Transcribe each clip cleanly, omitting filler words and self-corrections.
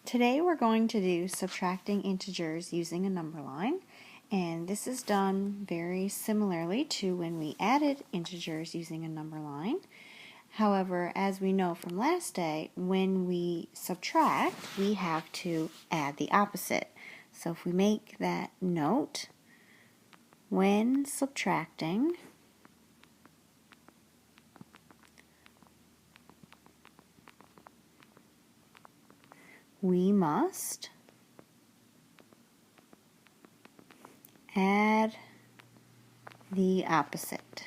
Today we're going to do subtracting integers using a number line, and this is done very similarly to when we added integers using a number line. However, as we know from last day, when we subtract, we have to add the opposite. So if we make that note, when subtracting, we must add the opposite.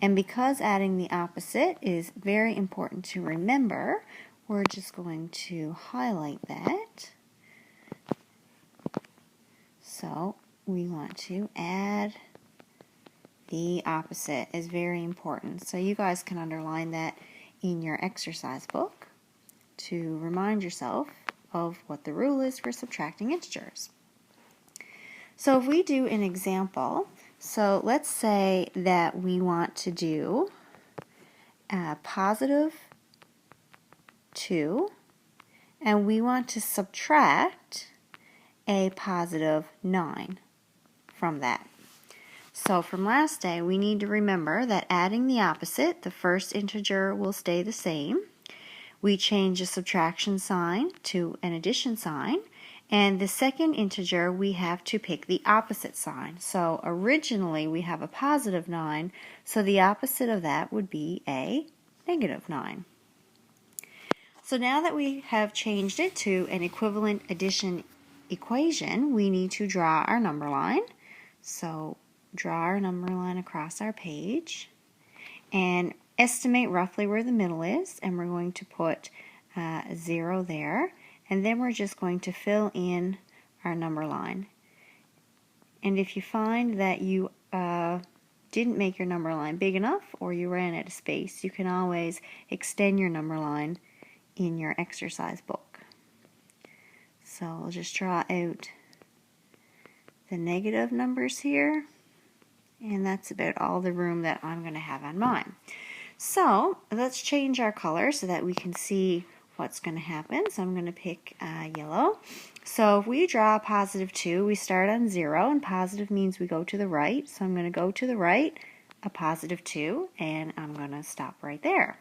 And because adding the opposite is very important to remember, we're just going to highlight that. So we want to add the opposite is very important. So you guys can underline that in your exercise book to remind yourself of what the rule is for subtracting integers. So if we do an example, so let's say that we want to do positive 2, and we want to subtract a positive 9 from that. So from last day, we need to remember that adding the opposite, the first integer will stay the same. We change the subtraction sign to an addition sign, and the second integer we have to pick the opposite sign. So originally we have a positive 9, so the opposite of that would be a negative 9. So now that we have changed it to an equivalent addition equation, we need to draw our number line. So draw our number line across our page and estimate roughly where the middle is, and we're going to put 0 there, and then we're just going to fill in our number line. And if you find that you didn't make your number line big enough or you ran out of space, you can always extend your number line in your exercise book. So I'll just draw out the negative numbers here, and that's about all the room that I'm going to have on mine. So let's change our color so that we can see what's going to happen. So I'm going to pick yellow. So if we draw a positive 2, we start on 0, and positive means we go to the right. So I'm going to go to the right, a positive 2, and I'm going to stop right there.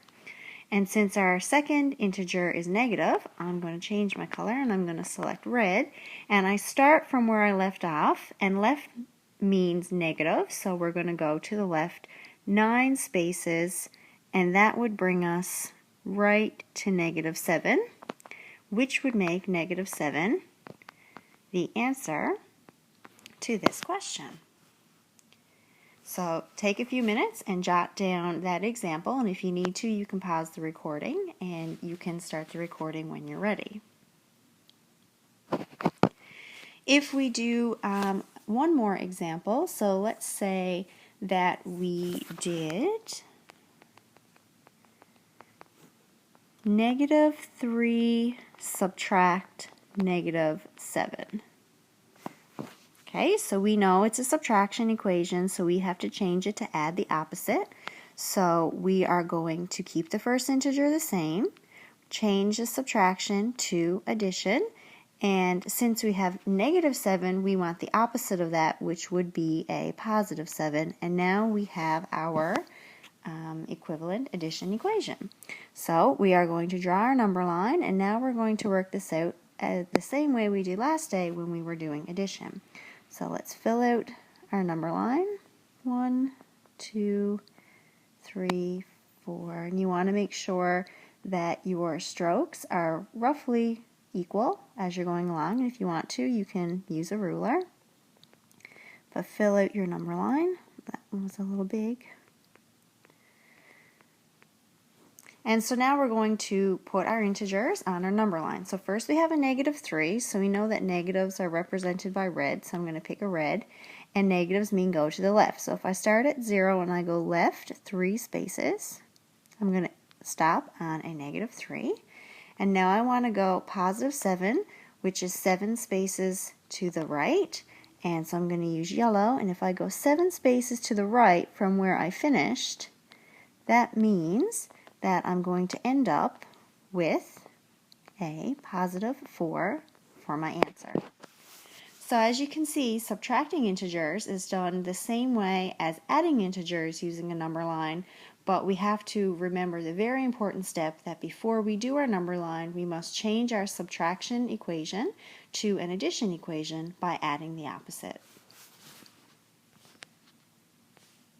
And since our second integer is negative, I'm going to change my color, and I'm going to select red. And I start from where I left off, and left means negative, so we're going to go to the left 9 spaces, and that would bring us right to negative 7, which would make negative 7 the answer to this question. So take a few minutes and jot down that example, and if you need to, you can pause the recording and you can start the recording when you're ready. If we do one more example, so let's say that we did negative 3 subtract negative 7. Okay, so we know it's a subtraction equation, so we have to change it to add the opposite. So we are going to keep the first integer the same, change the subtraction to addition, and since we have negative 7, we want the opposite of that, which would be a positive 7, and now we have our equivalent addition equation. So we are going to draw our number line, and now we're going to work this out the same way we did last day when we were doing addition. So let's fill out our number line. 1, 2, 3, 4. And you want to make sure that your strokes are roughly equal as you're going along. And if you want to, you can use a ruler. But fill out your number line. That one was a little big. And so now we're going to put our integers on our number line. So first we have a negative 3, so we know that negatives are represented by red, so I'm going to pick a red, and negatives mean go to the left. So if I start at 0 and I go left 3 spaces, I'm going to stop on a negative 3. And now I want to go positive 7, which is 7 spaces to the right, and so I'm going to use yellow, and if I go 7 spaces to the right from where I finished, that means that I'm going to end up with a positive 4 for my answer. So as you can see, subtracting integers is done the same way as adding integers using a number line, but we have to remember the very important step that before we do our number line, we must change our subtraction equation to an addition equation by adding the opposite.